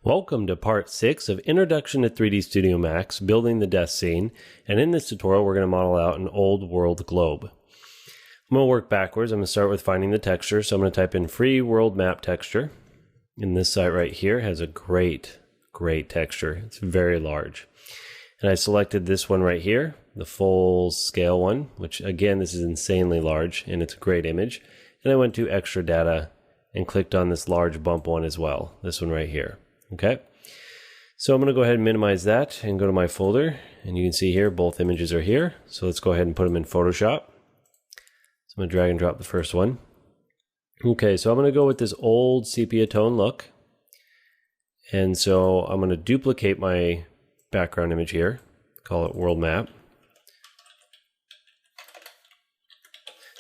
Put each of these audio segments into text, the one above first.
Welcome to part 6 of Introduction to 3D Studio Max, building the death scene, and in this tutorial we're going to model out an old world globe. I'm going to work backwards. I'm going to start with finding the texture, so I'm going to type in free world map texture. And this site right here has a great texture. It's very large. And I selected this one right here, the full scale one, which again this is insanely large and it's a great image. And I went to extra data and clicked on this large bump one as well, this one right here. Okay, so I'm going to go ahead and minimize that and go to my folder, and you can see here both images are here. So let's go ahead and put them in Photoshop. So I'm going to drag and drop the first one. Okay, so I'm going to go with this old sepia tone look, and so I'm going to duplicate my background image here, call it world map.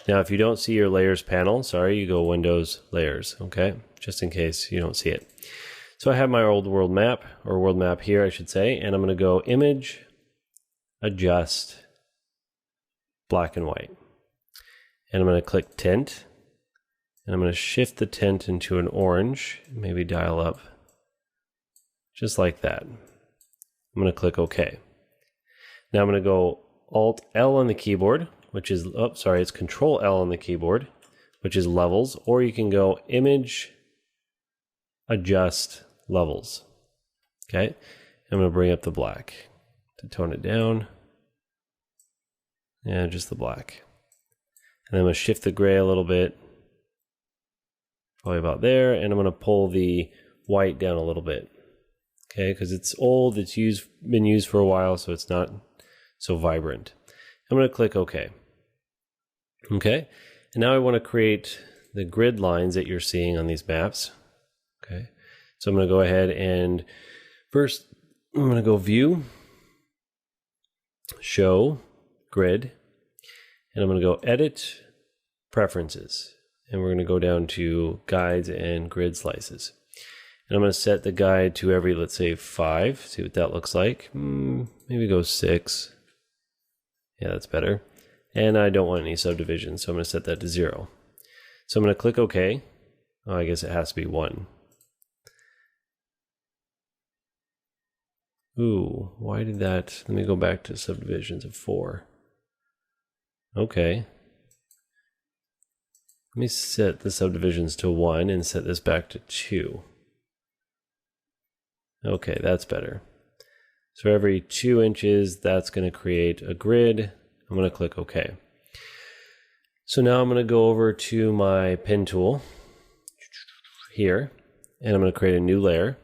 Now if you don't see your layers panel, sorry, you go Windows Layers, okay, just in case you don't see it. So I have my old world map, or world map here I should say, and I'm going to go Image, Adjust, Black and White. And I'm going to click Tint, and I'm going to shift the tint into an orange, maybe dial up, just like that. I'm going to click OK. Now I'm going to go Alt-L on the keyboard, which is, oh sorry, it's Control-L on the keyboard, which is levels, or you can go Image, Adjust, Levels. Okay, I'm going to bring up the black to tone it down. Yeah, just the black. And I'm going to shift the gray a little bit, probably about there, and I'm going to pull the white down a little bit. Okay, because it's old, it's been used for a while, so it's not so vibrant. I'm going to click OK. Okay, and now I want to create the grid lines that you're seeing on these maps. Okay, so I'm going to go ahead and first I'm going to go View, Show, Grid, and I'm going to go Edit, Preferences, and we're going to go down to Guides and Grid Slices. And I'm going to set the guide to every, let's say 5, see what that looks like. Maybe go 6. Yeah, that's better. And I don't want any subdivisions, so I'm going to set that to 0. So I'm going to click OK. Oh, I guess it has to be 1. Ooh, why did that? Let me go back to subdivisions of 4. Okay. Let me set the subdivisions to 1 and set this back to 2. Okay, that's better. So every 2 inches, that's going to create a grid. I'm going to click OK. So now I'm going to go over to my pen tool here, and I'm going to create a new layer.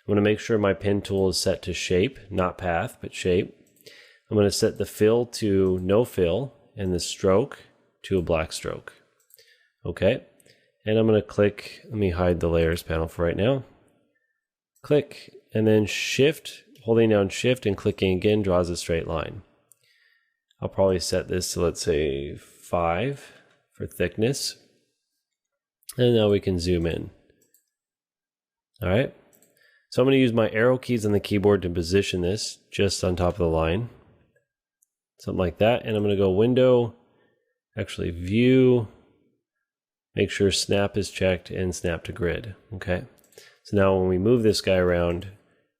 I'm going to make sure my pen tool is set to shape, not path, but shape. I'm going to set the fill to no fill and the stroke to a black stroke. Okay, and I'm going to click, let me hide the layers panel for right now. Click, and then Shift, holding down Shift and clicking again draws a straight line. I'll probably set this to, let's say, 5 for thickness. And now we can zoom in. All right. So I'm going to use my arrow keys on the keyboard to position this just on top of the line. Something like that. And I'm going to go Window, actually View, make sure Snap is checked and Snap to Grid. Okay. So now when we move this guy around,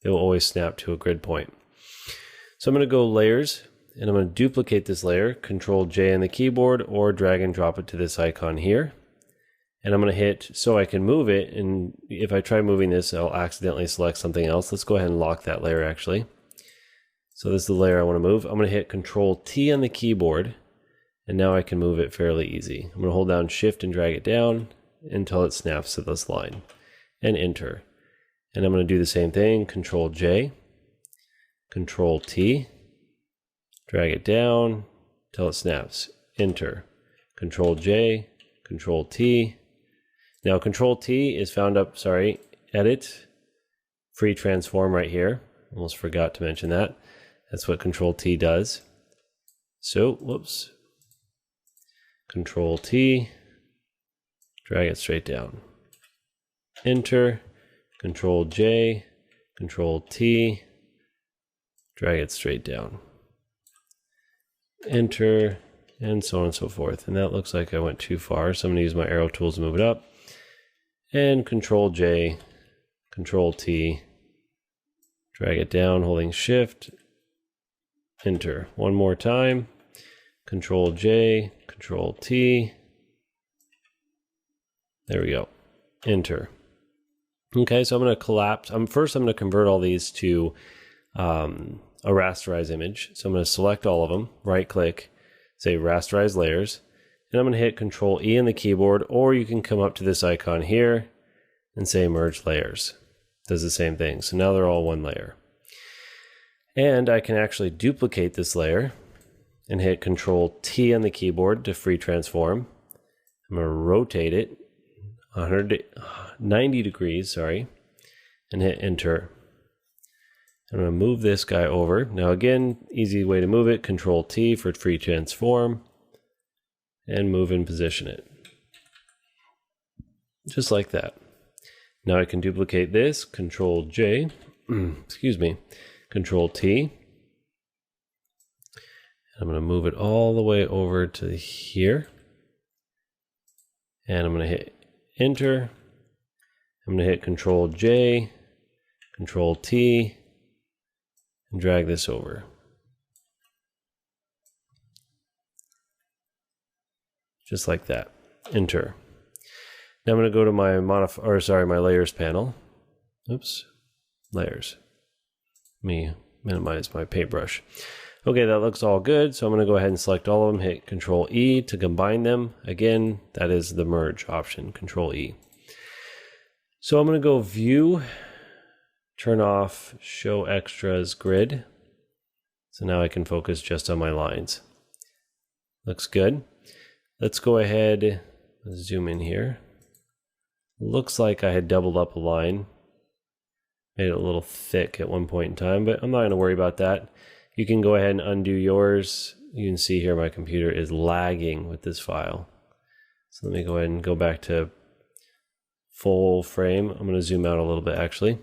it will always snap to a grid point. So I'm going to go Layers, and I'm going to duplicate this layer, Control J on the keyboard, or drag and drop it to this icon here. And I'm going to hit so I can move it, and if I try moving this, I'll accidentally select something else. Let's go ahead and lock that layer actually. So this is the layer I want to move. I'm going to hit Control T on the keyboard, and now I can move it fairly easy. I'm going to hold down Shift and drag it down until it snaps to this line, and Enter. And I'm going to do the same thing, Control J, Control T, drag it down until it snaps, Enter, Control J, Control T. Now Control T is found up, Edit, Free Transform right here. Almost forgot to mention that. That's what Control T does. So, whoops. Control T, drag it straight down. Enter, Control J, Control T, drag it straight down. Enter, and so on and so forth. And that looks like I went too far, so I'm going to use my arrow tools to move it up. And Control J, Control T, Drag it down, holding Shift, Enter. One more time. Control J, Control T. There we go. Enter. Okay, so I'm going to collapse. First, I'm going to convert all these to a rasterized image. So I'm going to select all of them, right click, say rasterize layers, and I'm going to hit Control E on the keyboard, or you can come up to this icon here and say merge layers. Does the same thing. So now they're all one layer. And I can actually duplicate this layer and hit Control T on the keyboard to free transform. I'm going to rotate it 90 degrees, and hit Enter. I'm going to move this guy over. Now again, easy way to move it, Control T for free transform, and move and position it. Just like that. Now I can duplicate this, Control J, excuse me, Control T. I'm going to move it all the way over to here. And I'm going to hit Enter. I'm going to hit Control J, Control T, and drag this over. Just like that. Enter. Now I'm going to go to my my layers panel. Oops. Layers. Let me minimize my paintbrush. Okay, that looks all good. So I'm going to go ahead and select all of them, hit Control E to combine them. Again, that is the merge option, Control E. So I'm going to go View, turn off Show Extras Grid. So now I can focus just on my lines. Looks good. Let's go ahead, zoom in here. Looks like I had doubled up a line. Made it a little thick at one point in time, but I'm not going to worry about that. You can go ahead and undo yours. You can see here my computer is lagging with this file. So let me go ahead and go back to full frame. I'm going to zoom out a little bit actually.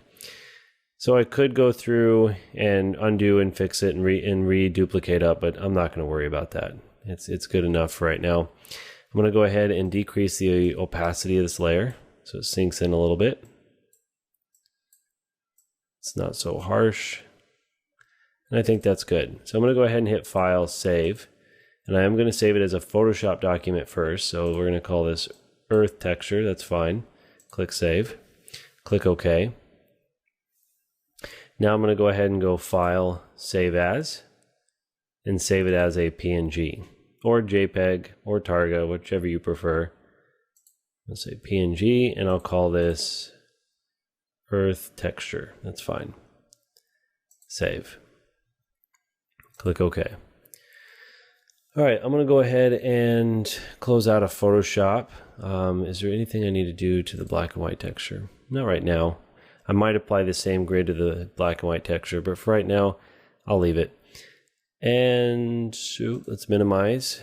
So I could go through and undo and fix it and reduplicate up, but I'm not going to worry about that. It's good enough for right now. I'm going to go ahead and decrease the opacity of this layer so it sinks in a little bit. It's not so harsh. And I think that's good. So I'm going to go ahead and hit File, Save. And I am going to save it as a Photoshop document first. So we're going to call this Earth Texture. That's fine. Click Save. Click OK. Now I'm going to go ahead and go File, Save As, and save it as a PNG or JPEG or Targa, whichever you prefer. Let's say PNG, and I'll call this Earth Texture. That's fine. Save. Click OK. All right, I'm going to go ahead and close out of Photoshop. Is there anything I need to do to the black and white texture? Not right now. I might apply the same grid to the black and white texture, but for right now, I'll leave it. And so let's minimize.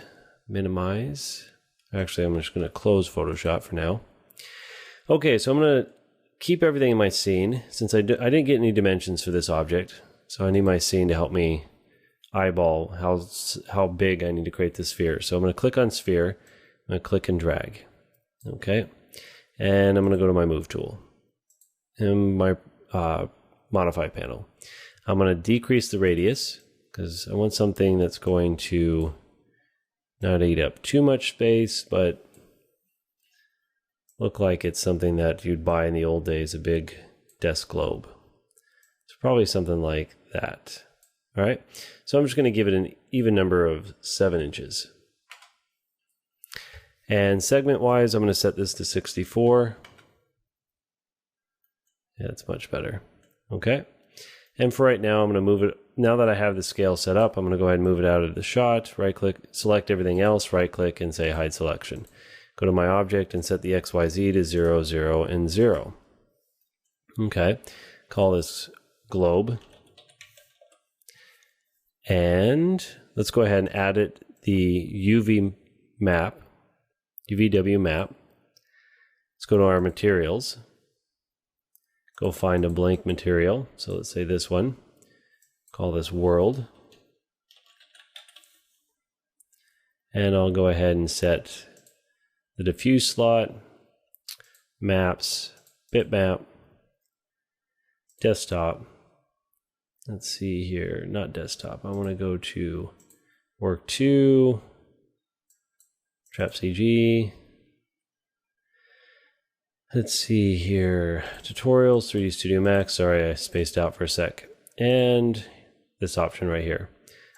Actually, I'm just going to close Photoshop for now. Okay, so I'm going to keep everything in my scene since I didn't get any dimensions for this object. So I need my scene to help me eyeball how big I need to create the sphere. So I'm going to click on sphere. I'm going to click and drag. Okay. And I'm going to go to my move tool and my modify panel. I'm going to decrease the radius because I want something that's going to not eat up too much space, but look like it's something that you'd buy in the old days, a big desk globe. It's probably something like that. All right. So I'm just going to give it an even number of 7 inches. And segment wise, I'm going to set this to 64. Yeah, that's much better. Okay. And for right now, I'm going to move it. Now that I have the scale set up, I'm going to go ahead and move it out of the shot, right click, select everything else, right click and say hide selection. Go to my object and set the XYZ to 0, 0, and 0. Okay. Call this globe. And let's go ahead and add it the UVW map. Let's go to our materials. Go find a blank material. So let's say this one. Call this world. And I'll go ahead and set the diffuse slot, maps, bitmap, desktop, let's see here, not desktop. I want to go to work 2, trap CG. Let's see here, tutorials, 3D Studio Max. Sorry, I spaced out for a sec. And this option right here.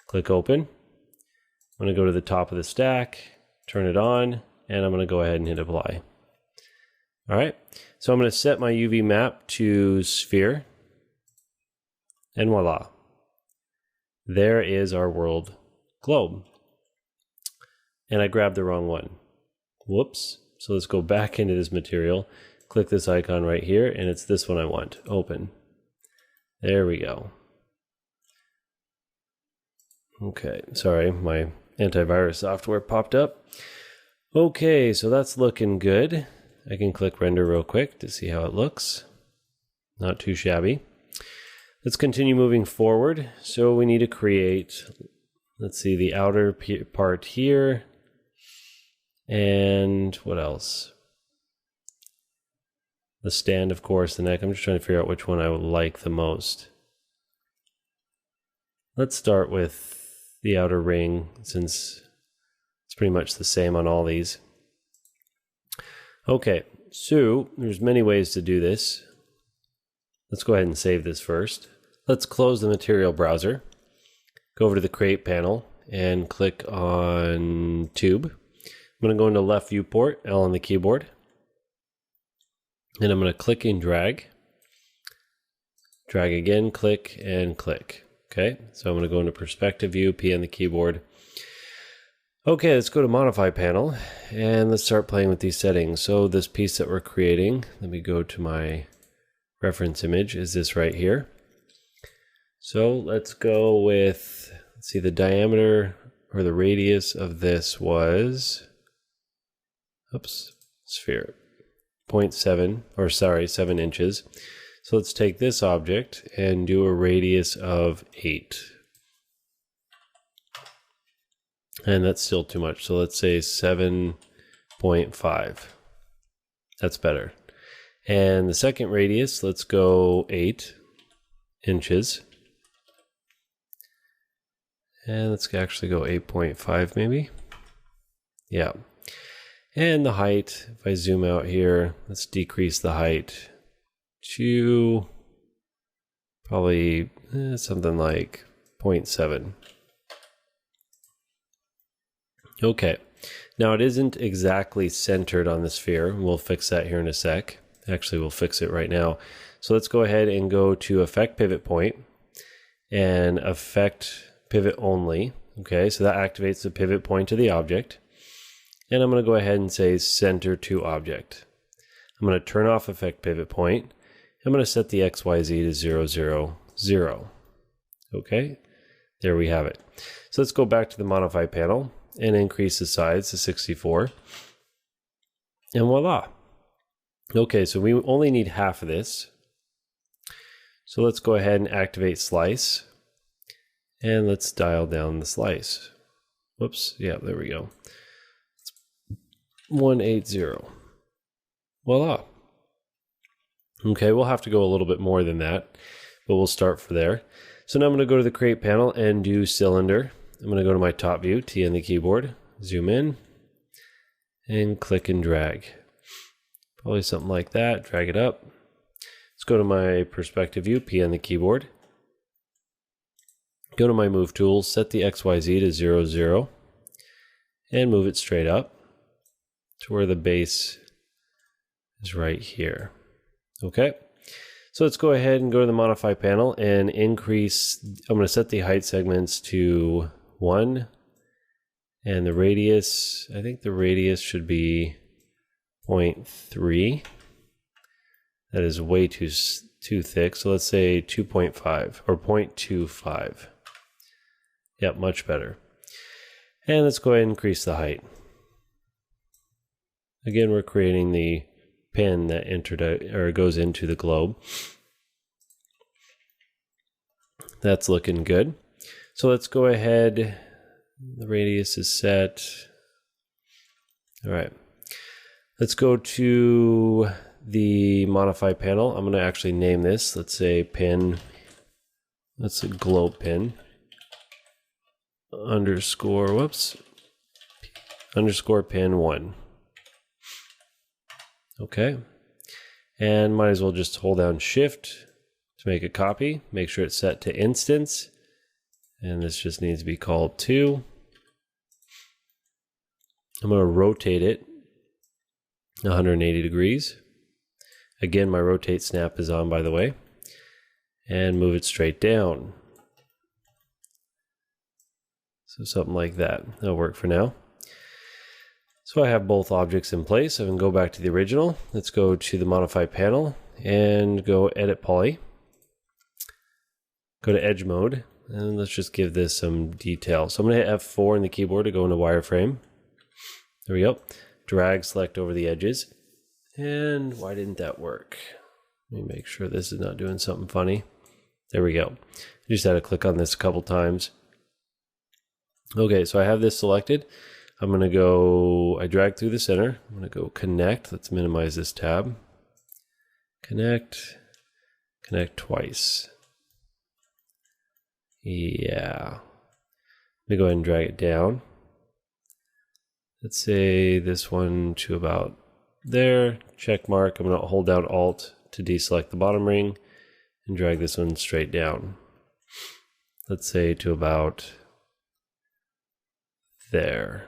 Click open. I'm going to go to the top of the stack, turn it on, and I'm going to go ahead and hit apply. All right, so I'm going to set my UV map to sphere, and voila. There is our world globe. And I grabbed the wrong one. Whoops. So let's go back into this material, click this icon right here, and it's this one I want, open. There we go. Okay, sorry, my antivirus software popped up. Okay, so that's looking good. I can click render real quick to see how it looks. Not too shabby. Let's continue moving forward. So we need to create, let's see, the outer part here. And what else? The stand, of course, the neck. I'm just trying to figure out which one I would like the most. Let's start with the outer ring, since it's pretty much the same on all these. Okay, so there's many ways to do this. Let's go ahead and save this first. Let's close the material browser, go over to the create panel and click on tube. I'm going to go into left viewport, L on the keyboard, and I'm going to click and drag. Drag again, click and click. Okay, so I'm going to go into perspective view, P on the keyboard. Okay, let's go to modify panel and let's start playing with these settings. So this piece that we're creating, let me go to my reference image, is this right here. So let's go with, let's see, the diameter or the radius of this was, oops, sphere, 0.7, or sorry, 7 inches. So let's take this object and do a radius of 8. And that's still too much. So let's say 7.5. That's better. And the second radius, let's go 8 inches. And let's actually go 8.5 maybe. Yeah. And the height, if I zoom out here, let's decrease the height to probably something like 0.7. Okay, now it isn't exactly centered on the sphere. We'll fix that here in a sec. Actually, we'll fix it right now. So let's go ahead and go to Effect Pivot Point and Effect Pivot Only. Okay, so that activates the pivot point of the object. And I'm going to go ahead and say Center to Object. I'm going to turn off Effect Pivot Point. I'm going to set the XYZ to 0, 0, 0. Okay, there we have it. So let's go back to the Modify panel and increase the size to 64. And voila. Okay, so we only need half of this. So let's go ahead and activate Slice. And let's dial down the slice. Whoops, yeah, there we go. 180. Voila. Okay, we'll have to go a little bit more than that, but we'll start for there. So now I'm going to go to the Create panel and do Cylinder. I'm going to go to my top view, T on the keyboard, zoom in, and click and drag. Probably something like that, drag it up. Let's go to my perspective view, P on the keyboard. Go to my Move Tools, set the XYZ to 0, 0, and move it straight up to where the base is right here. Okay, so let's go ahead and go to the Modify panel and increase, I'm going to set the height segments to 1, and the radius, I think the radius should be 0.3. That is way too thick, so let's say 2.5 or 0.25. Yep, much better. And let's go ahead and increase the height. Again, we're creating the pin that goes into the globe. That's looking good. So let's go ahead. The radius is set. All right. Let's go to the Modify panel. I'm going to actually name this. Let's say pin That's a globe pin. Underscore pin 1. Okay. And might as well just hold down Shift to make a copy. Make sure it's set to instance. And this just needs to be called 2. I'm going to rotate it 180 degrees. Again, my rotate snap is on, by the way. And move it straight down. So something like that. That'll work for now. So I have both objects in place. I can go back to the original. Let's go to the Modify panel and go Edit Poly. Go to Edge Mode, and let's just give this some detail. So I'm going to hit F4 on the keyboard to go into wireframe. There we go. Drag, select over the edges. And why didn't that work? Let me make sure this is not doing something funny. There we go. I just had to click on this a couple times. Okay, so I have this selected. I'm going to go, I drag through the center. I'm going to go connect. Let's minimize this tab. Connect twice. Yeah. Let me go ahead and drag it down. Let's say this one to about there. Check mark. I'm going to hold down Alt to deselect the bottom ring and drag this one straight down. Let's say to about there.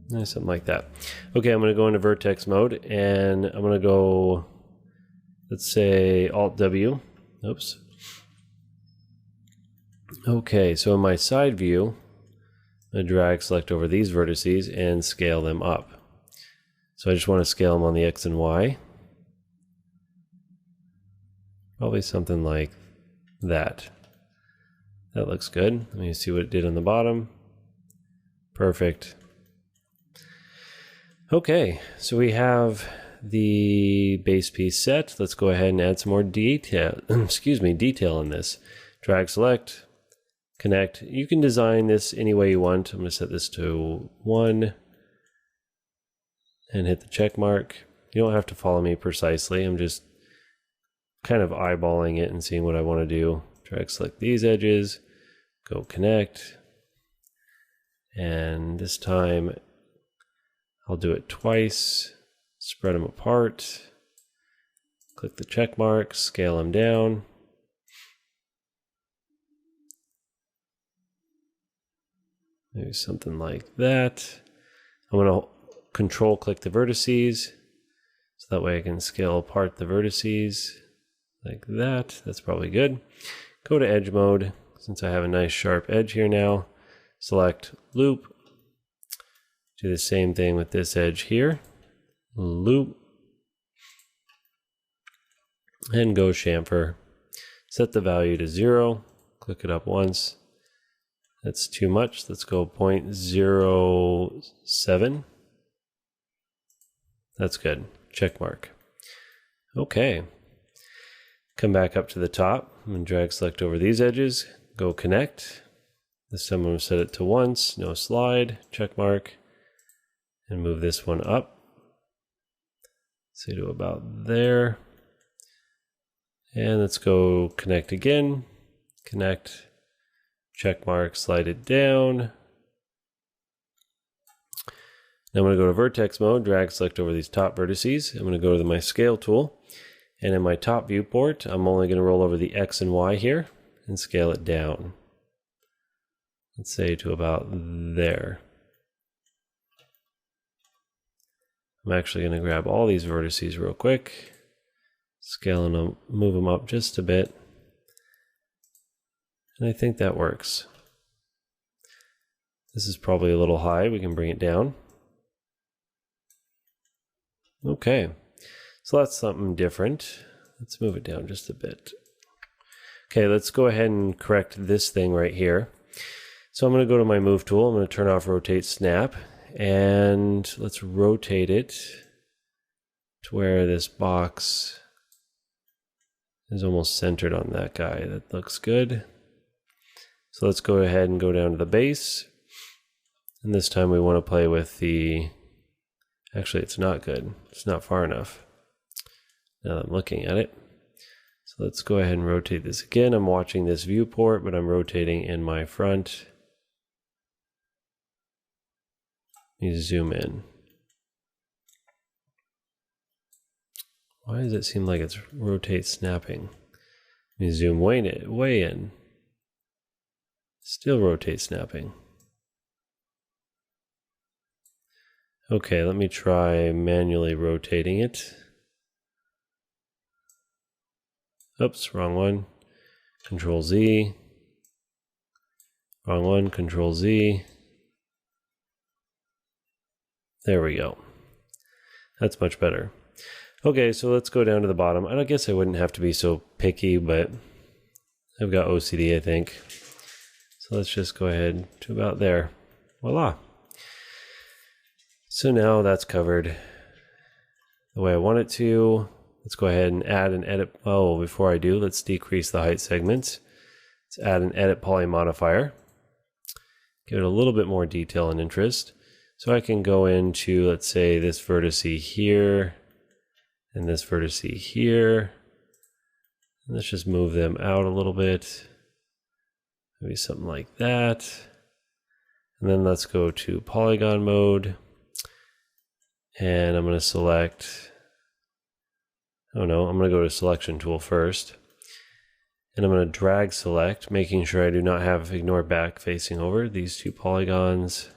Something like that. Okay, I'm going to go into vertex mode and I'm going to go, let's say Alt W. Oops. Okay, so in my side view, I'm going to drag select over these vertices and scale them up. So I just want to scale them on the X and Y. Probably something like that. That looks good. Let me see what it did on the bottom. Perfect. Okay, so we have the base piece set. Let's go ahead and add some more detail. Detail in this. Drag, select, connect. You can design this any way you want. I'm going to set this to 1 and hit the check mark. You don't have to follow me precisely. I'm just kind of eyeballing it and seeing what I want to do. Drag, select these edges, go connect, and this time I'll do it twice, spread them apart, click the check mark, scale them down. Maybe something like that. I'm going to control click the vertices, so that way I can scale apart the vertices like that. That's probably good. Go to edge mode, since I have a nice sharp edge here now. Select loop. Do the same thing with this edge here. Loop. And go chamfer. Set the value to 0. Click it up once. That's too much. Let's go 0.07. That's good. Check mark. Okay. Come back up to the top. I'm going to drag select over these edges. Go connect. This time I'm going to set it to once. No slide. Check mark. And move this one up. Say to about there. And let's go connect again. Connect. Check mark. Slide it down. Now I'm going to go to vertex mode. Drag select over these top vertices. I'm going to go to my scale tool. And in my top viewport, I'm only going to roll over the X and Y here and scale it down. Let's say to about there. I'm actually going to grab all these vertices real quick, scale them, move them up just a bit. And I think that works. This is probably a little high. We can bring it down. Okay. So that's something different. Let's move it down just a bit. Okay, let's go ahead and correct this thing right here. So I'm going to go to my move tool. I'm going to turn off rotate snap and let's rotate it to where this box is almost centered on that guy. That looks good. So let's go ahead and go down to the base. And this time we want to play with the, actually it's not good. It's not far enough. Now that I'm looking at it, So let's go ahead and rotate this again. I'm watching this viewport, but I'm rotating in my front. Let me zoom in. Why does it seem like it's rotate snapping? Let me zoom way in. Still rotate snapping. Okay, let me try manually rotating it. Oops, wrong one. Control Z. Wrong one, Control Z. There we go. That's much better. Okay, so let's go down to the bottom. I guess I wouldn't have to be so picky, but I've got OCD, I think. So let's just go ahead to about there. Voila. So now that's covered the way I want it to. Let's go ahead and add an edit. Oh, before I do, let's decrease the height segments. Let's add an edit poly modifier. Give it a little bit more detail and interest. So I can go into, let's say, this vertex here and this vertex here. And let's just move them out a little bit. Maybe something like that. And then let's go to Polygon mode. And I'm going to select, I'm going to go to selection tool first. And I'm going to drag select, making sure I do not have ignore back facing over these two polygons.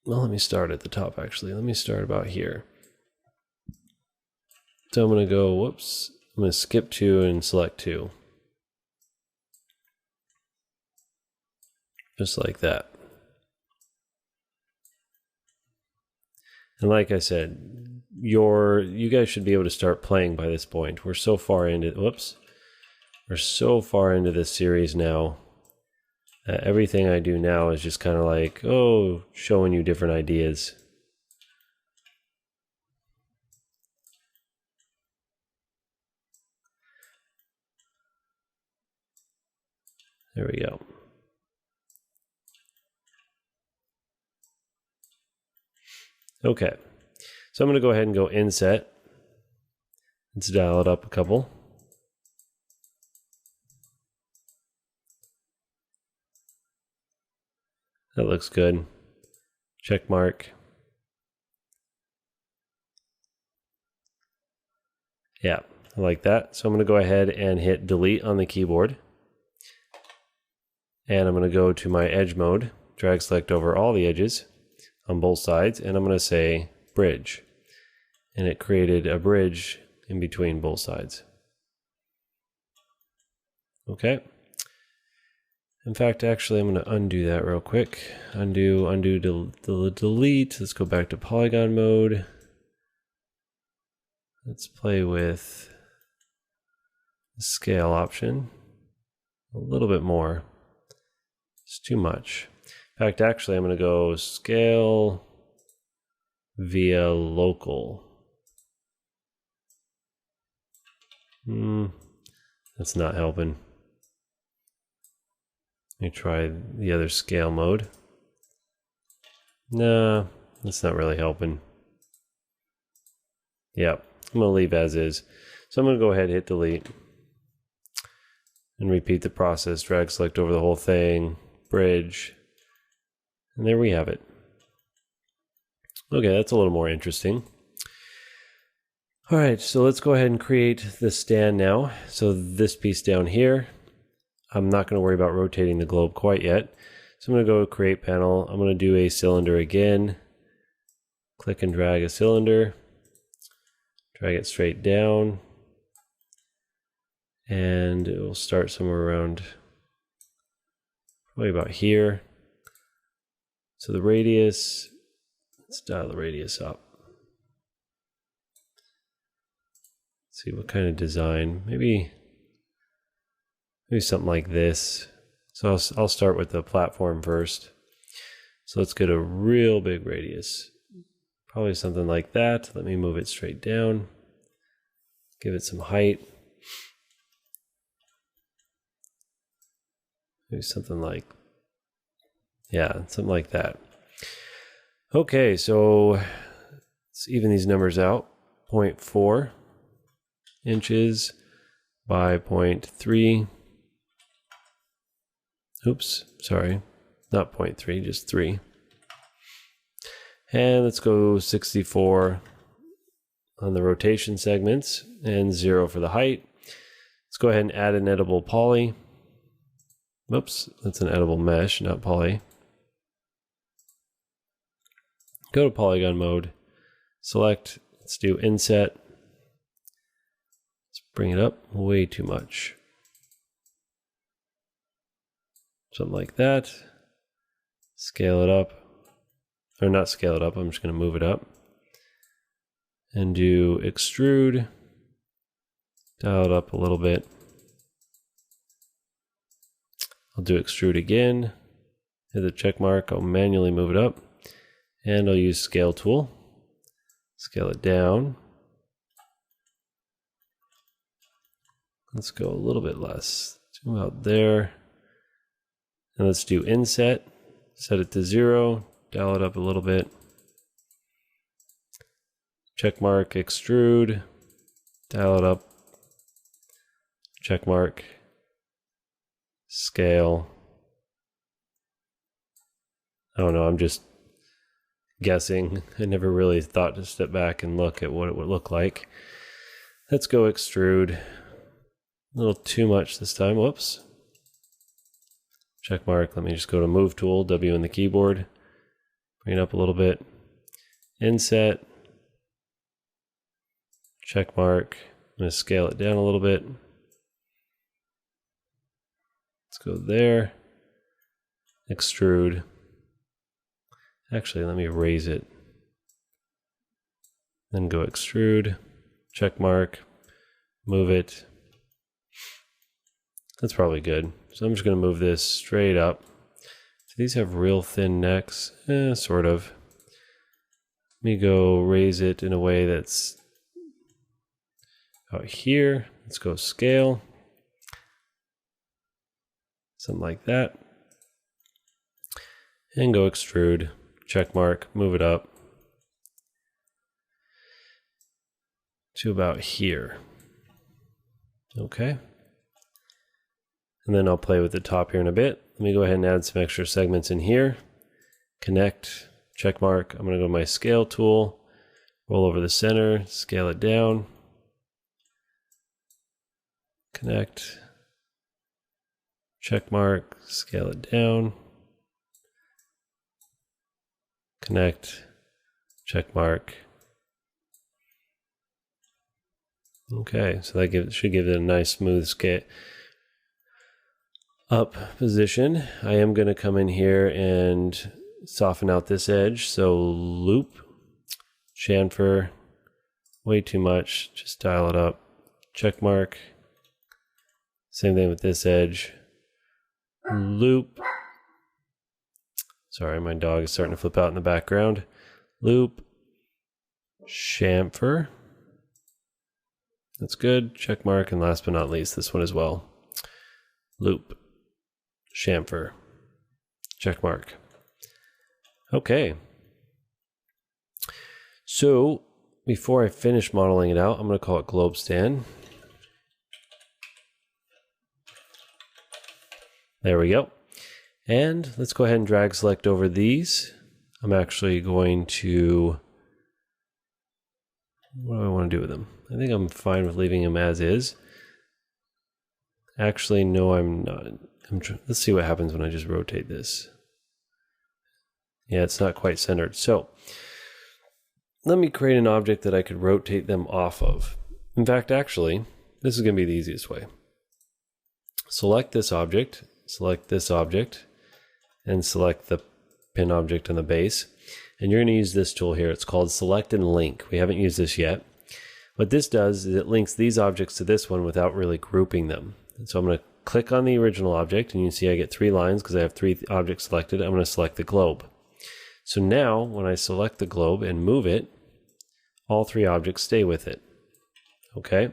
Well, let me start at the top actually. Let me start about here. So I'm going to go, whoops, I'm going to skip 2 and select 2. Just like that. And like I said, you guys should be able to start playing by this point. We're so far into, we're so far into this series now. Everything I do now is just kind of like, oh, showing you different ideas. There we go. Okay, so I'm going to go ahead and go inset. Let's dial it up a couple. That looks good. Check mark. Yeah, I like that. So I'm going to go ahead and hit delete on the keyboard. And I'm going to go to my edge mode, drag select over all the edges on both sides, and I'm going to say bridge. And it created a bridge in between both sides. Okay. In fact, actually, I'm going to undo that real quick. Undo, delete. Let's go back to Polygon mode. Let's play with the scale option a little bit more. It's too much. In fact, actually, I'm going to go scale via local. That's not helping. Let me try the other scale mode. Nah, that's not really helping. Yep, I'm going to leave as is. So I'm going to go ahead and hit delete. And repeat the process. Drag select over the whole thing. Bridge. And there we have it. Okay, that's a little more interesting. All right, so let's go ahead and create the stand now. So this piece down here, I'm not going to worry about rotating the globe quite yet. So I'm going to go to create panel. I'm going to do a cylinder again. Click and drag a cylinder. Drag it straight down. And it will start somewhere around probably about here. So the radius, let's dial the radius up. Let's see what kind of design, maybe something like this. So I'll start with the platform first. So let's get a real big radius. Probably something like that. Let me move it straight down. Give it some height. Maybe something like, yeah, something like that. Okay, so let's even these numbers out. 0.4. inches by 0.3. Oops, sorry, not 0.3, just 3. And let's go 64 on the rotation segments and 0 for the height. Let's go ahead and add an editable poly. Whoops, that's an editable mesh, not poly. Go to Polygon mode, select, let's do inset. Let's bring it up way too much. Something like that. Scale it up. Or not scale it up, I'm just going to move it up. And do extrude. Dial it up a little bit. I'll do extrude again. Hit the check mark, I'll manually move it up. And I'll use scale tool. Scale it down. Let's go a little bit less. To about there. And let's do inset. Set it to 0. Dial it up a little bit. Check mark, extrude. Dial it up. Check mark. Scale. I don't know, I'm just guessing. I never really thought to step back and look at what it would look like. Let's go extrude. A little too much this time. Whoops. Check mark. Let me just go to move tool, W in the keyboard. Bring it up a little bit. Inset. Check mark. I'm going to scale it down a little bit. Let's go there. Extrude. Actually, let me raise it. Then go extrude. Check mark. Move it. That's probably good. So I'm just going to move this straight up. So these have real thin necks. Sort of. Let me go raise it in a way that's out here. Let's go scale. Something like that. And go extrude. Check mark. Move it up to about here. Okay. And then I'll play with the top here in a bit. Let me go ahead and add some extra segments in here. Connect, check mark. I'm going to go to my scale tool, roll over the center, scale it down. Connect, check mark, scale it down. Connect, check mark. Okay, so that should give it a nice smooth scale. Up position. I am going to come in here and soften out this edge. So loop, chamfer, way too much. Just dial it up. Check mark. Same thing with this edge. Loop. Sorry, my dog is starting to flip out in the background. Loop, chamfer. That's good. Check mark. And last but not least, this one as well. Loop. Chamfer. Check mark. Okay. So before I finish modeling it out, I'm going to call it globe stand. There we go. And let's go ahead and drag select over these. I'm actually going to, what do I want to do with them? I think I'm fine with leaving them as is. Actually, no, I'm not. Let's see what happens when I just rotate this. Yeah, it's not quite centered. So let me create an object that I could rotate them off of. In fact, actually, this is going to be the easiest way. Select this object, and select the pin object on the base. And you're going to use this tool here. It's called Select and Link. We haven't used this yet. What this does is it links these objects to this one without really grouping them. And so I'm going to click on the original object, and you can see I get 3 lines because I have 3 objects selected. I'm going to select the globe. So now when I select the globe and move it, all 3 objects stay with it. Okay?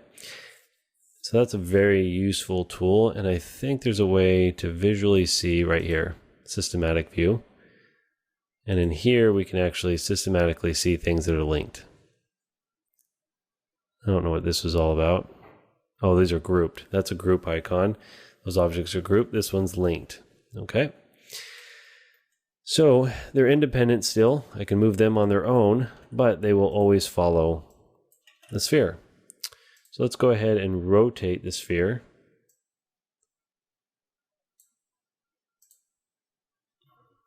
So that's a very useful tool, and I think there's a way to visually see right here, systematic view. And in here we can actually systematically see things that are linked. I don't know what this was all about. Oh, these are grouped. That's a group icon. Those objects are grouped. This one's linked. Okay. So they're independent still. I can move them on their own, but they will always follow the sphere. So let's go ahead and rotate the sphere.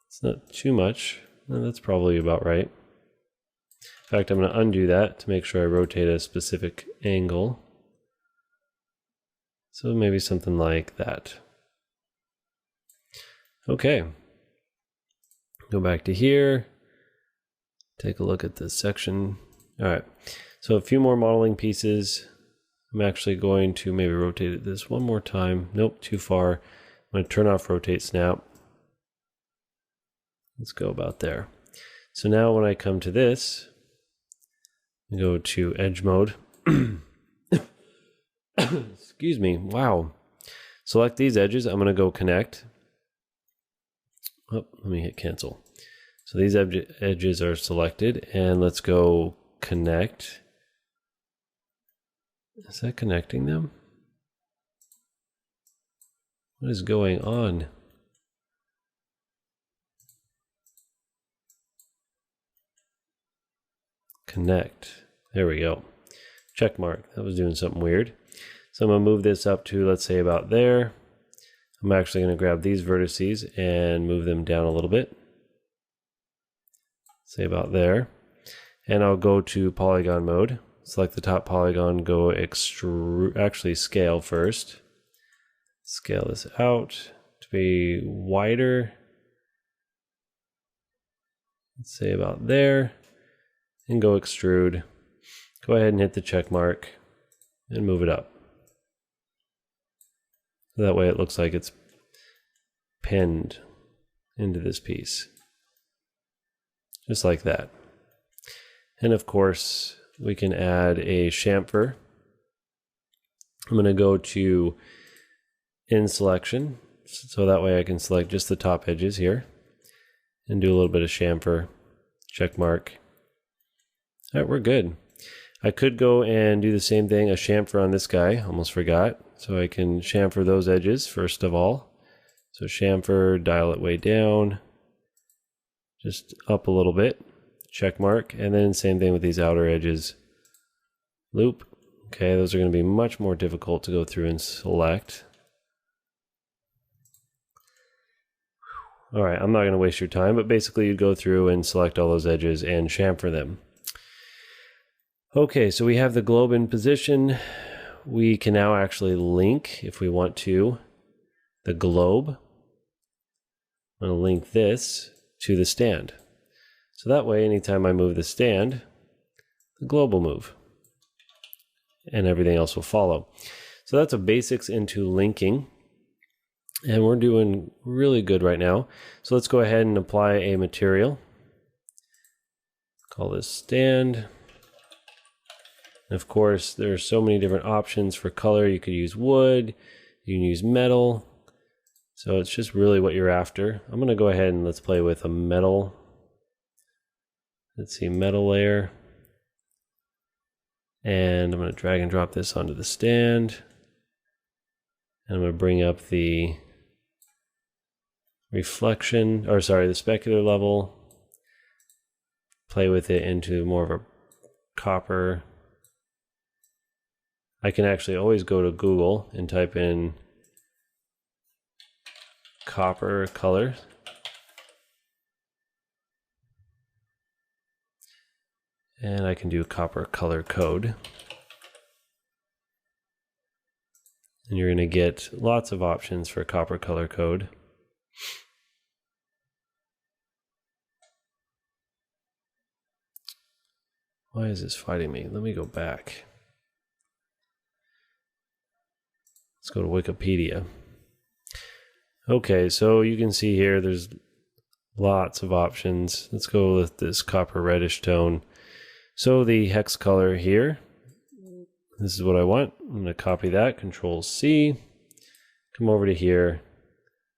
It's not too much. That's probably about right. In fact, I'm going to undo that to make sure I rotate a specific angle. So maybe something like that. Okay. Go back to here. Take a look at this section. All right. So a few more modeling pieces. I'm actually going to maybe rotate it this one more time. Nope, too far. I'm going to turn off rotate snap. Let's go about there. So now when I come to this, go to edge mode. Excuse me. Wow. Select these edges. I'm going to go connect. Oh, let me hit cancel. So these edges are selected, and let's go connect. Is that connecting them? What is going on? Connect. There we go. Check mark. That was doing something weird. So I'm going to move this up to, let's say, about there. I'm actually going to grab these vertices and move them down a little bit. Say about there. And I'll go to polygon mode. Select the top polygon, go actually scale first. Scale this out to be wider. Let's say about there. And go extrude. Go ahead and hit the check mark and move it up. That way it looks like it's pinned into this piece. Just like that. And of course, we can add a chamfer. I'm going to go to in selection, so that way I can select just the top edges here and do a little bit of chamfer, check mark. All right, we're good. I could go and do the same thing, a chamfer on this guy, almost forgot. So I can chamfer those edges first of all. So chamfer, dial it way down, just up a little bit, check mark, and then same thing with these outer edges. Loop. Okay, those are going to be much more difficult to go through and select. All right, I'm not going to waste your time, but basically you go through and select all those edges and chamfer them. Okay, so we have the globe in position. We can now actually link, if we want to, the globe. I'm going to link this to the stand. So that way, anytime I move the stand, the globe will move. And everything else will follow. So that's a basics into linking. And we're doing really good right now. So let's go ahead and apply a material. Call this stand. Of course, there are so many different options for color. You could use wood, you can use metal. So it's just really what you're after. I'm going to go ahead and let's play with a metal. Let's see, metal layer. And I'm going to drag and drop this onto the stand. And I'm going to bring up the reflection, or sorry, the specular level. Play with it into more of a copper. I can actually always go to Google and type in copper color. And I can do copper color code. And you're going to get lots of options for copper color code. Why is this fighting me? Let me go back. Let's go to Wikipedia. Okay, so you can see here there's lots of options. Let's go with this copper reddish tone. So the hex color here, this is what I want. I'm going to copy that, Control C, come over to here.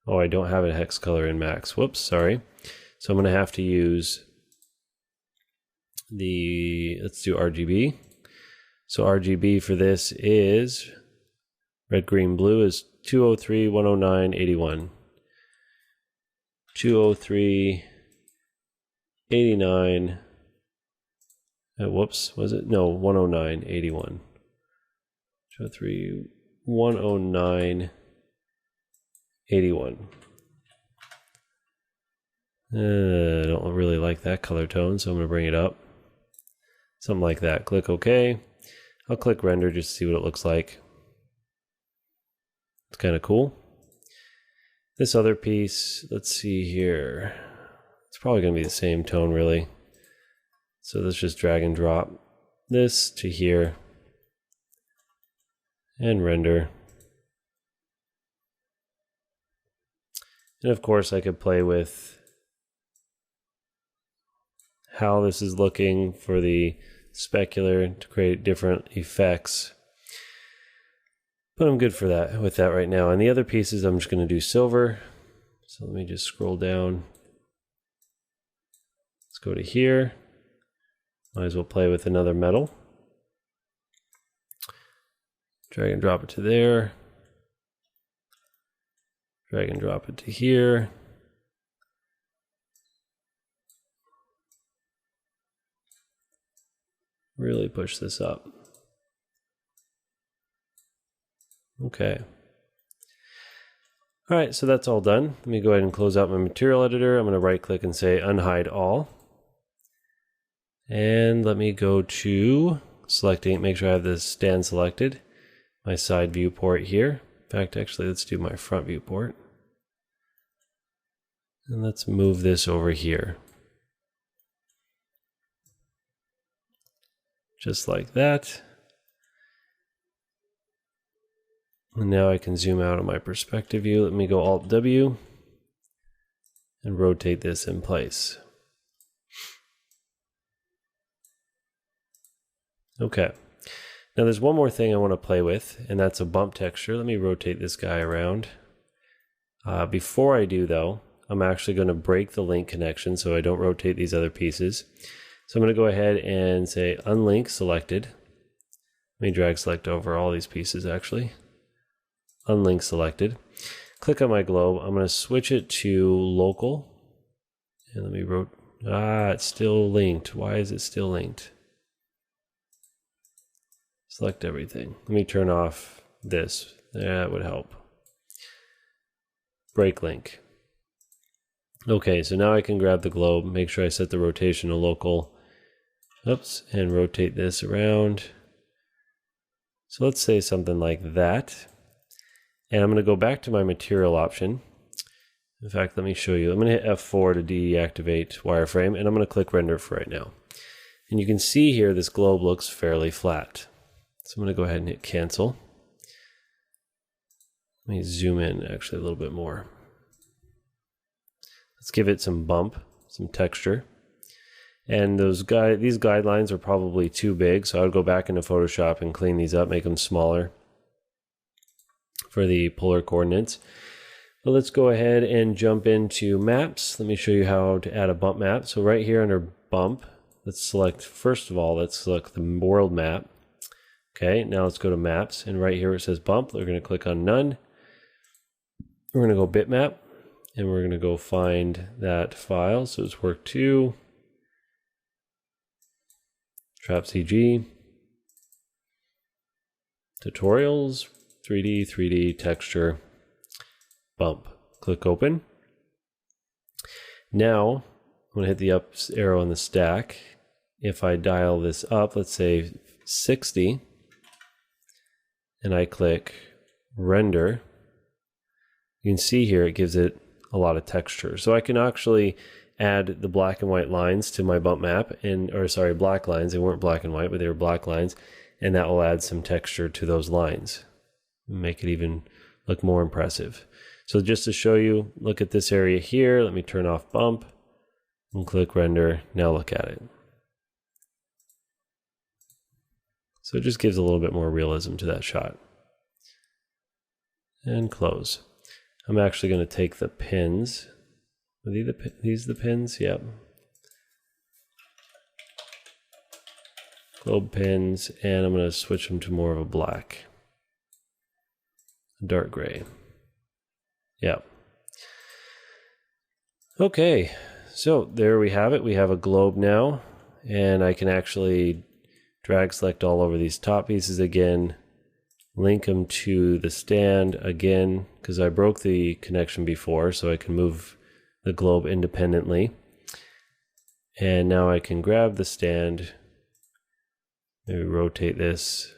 Oh, I don't have a hex color in Max. Whoops, sorry. So I'm going to have to use let's do RGB. So RGB for this is red, green, blue is 203, 109, 81. 203, 89. Whoops, was it? No, 109, 81. 203, 109, 81. I don't really like that color tone, so I'm going to bring it up. Something like that. Click OK. I'll click render just to see what it looks like. It's kind of cool. This other piece, let's see here. It's probably going to be the same tone, really. So let's just drag and drop this to here and render. And of course, I could play with how this is looking for the specular to create different effects. But I'm good for that with that right now. And the other pieces, I'm just going to do silver. So let me just scroll down. Let's go to here. Might as well play with another metal. Drag and drop it to there. Drag and drop it to here. Really push this up. Okay. All right, so that's all done. Let me go ahead and close out my material editor. I'm going to right click and say unhide all. And let me go to selecting, make sure I have this stand selected. My side viewport here. In fact, actually, let's do my front viewport. And let's move this over here. Just like that. And now I can zoom out of my perspective view. Let me go Alt W and rotate this in place. Okay. Now there's one more thing I want to play with, and that's a bump texture. Let me rotate this guy around. Before I do, though, I'm actually going to break the link connection so I don't rotate these other pieces. So I'm going to go ahead and say unlink selected. Let me drag select over all these pieces actually. Unlink selected. Click on my globe. I'm going to switch it to local. And let me rotate. It's still linked. Why is it still linked? Select everything. Let me turn off this. That would help. Break link. Okay, so now I can grab the globe, make sure I set the rotation to local. Oops, and rotate this around. So let's say something like that. And I'm going to go back to my material option. In fact, let me show you. I'm going to hit F4 to deactivate wireframe, and I'm going to click render for right now. And you can see here this globe looks fairly flat. So I'm going to go ahead and hit cancel. Let me zoom in actually a little bit more. Let's give it some bump, some texture. And these guidelines are probably too big, so I would go back into Photoshop and clean these up, make them smaller for the polar coordinates. But let's go ahead and jump into maps. Let me show you how to add a bump map. So right here under bump, let's select, first of all, let's select the world map. Okay, now let's go to maps, and right here where it says bump, we're going to click on none. We're going to go bitmap, and we're going to go find that file. So it's work 2, trap CG, tutorials, 3D texture, bump. Click open. Now I'm going to hit the up arrow on the stack. If I dial this up, let's say 60, and I click render, you can see here it gives it a lot of texture. So I can actually add the black and white lines to my bump map, black lines. They weren't black and white, but they were black lines, and that will add some texture to those lines. Make it even look more impressive. So just to show you, look at this area here. Let me turn off bump and click render. Now look at it. So it just gives a little bit more realism to that shot. And close. I'm actually going to take the pins. Are these the pins? Yep. Globe pins, and I'm going to switch them to more of a black. dark gray. Yeah. Okay, so there we have it. We have a globe now, and I can actually drag select all over these top pieces again, link them to the stand again, because I broke the connection before, so I can move the globe independently. And now I can grab the stand, maybe rotate this,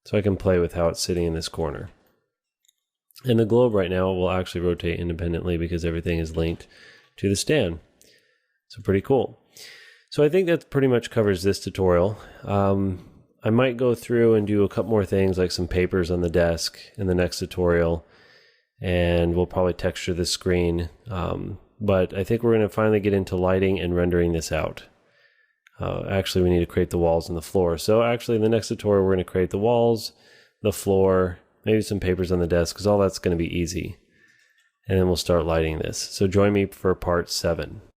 so I can play with how it's sitting in this corner. And the globe right now will actually rotate independently because everything is linked to the stand. So pretty cool. So I think that pretty much covers this tutorial. I might go through and do a couple more things like some papers on the desk in the next tutorial, and we'll probably texture the screen. But I think we're going to finally get into lighting and rendering this out. Actually, we need to create the walls and the floor. So actually in the next tutorial, we're going to create the walls, the floor, maybe some papers on the desk, because all that's going to be easy. And then we'll start lighting this. So join me for part 7.